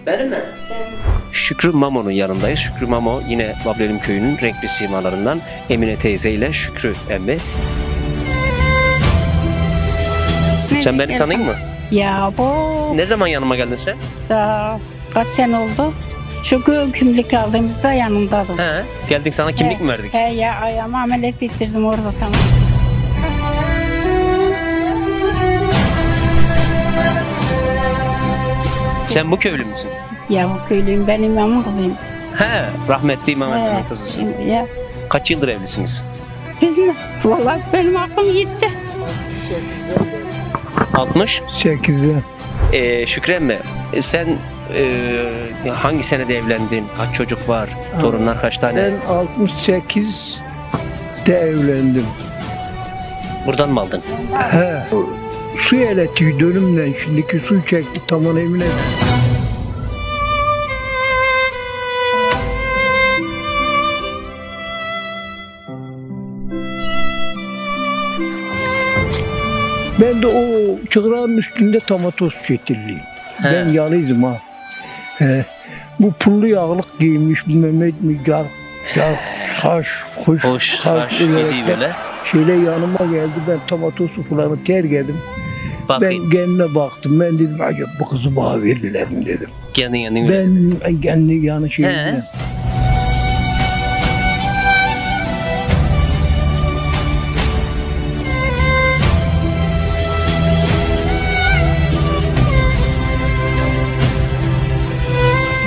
Benim mi? Şükrü Mamo'nun yanındayız. Şükrü Mamo yine Bablerim Köyü'nün renkli simalarından Emine teyze ile Şükrü emmi. Sen beni tanıyın mı? Ya bu Ne zaman yanıma geldin sen? da kaç sene oldu? Şu kimlik aldığımızda yanımdadım. He, geldik sana kimlik mi verdik? He ya ayağımı ameliyat ettirdim orada tamam. Sen bu köylü müsün? Ya bu köylüyüm ben imamın kızıyım. He, rahmetli İmam Efendi'nin kızısın. Ya Kaç yıldır evlisiniz? biz mi? Vallahi benim aklım gitti. 60. 8'e. Şükrü emmi, sen hangi senede evlendin? Kaç çocuk var? Torunlar kaç tane? Ben 68'de evlendim. Buradan mı aldın? He. Su eletiği dönümden şimdiki su çekti tamam Emine. Ben de o çıkrağın üstünde tamatos çetirliyim. Ben yalıydım ha. Bu pullu yağlık giymiş Mehmet Mücar, Hoş, haş yediği böyle. Şöyle yanıma geldi, ben tomatosu falan terk ettim. Bakayım. Ben kendine baktım, ben dedim acaba bu kızı bana verirler mi dedim. Kendin Ben kendi yanı şeyimden.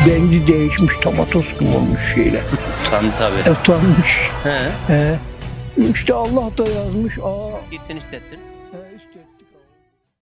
Rengi değişmiş, tomatos gibi olmuş şeyler. Utandı tabii. Utanmış. He. İşte Allah da yazmış. Gittin istettin. İstettik.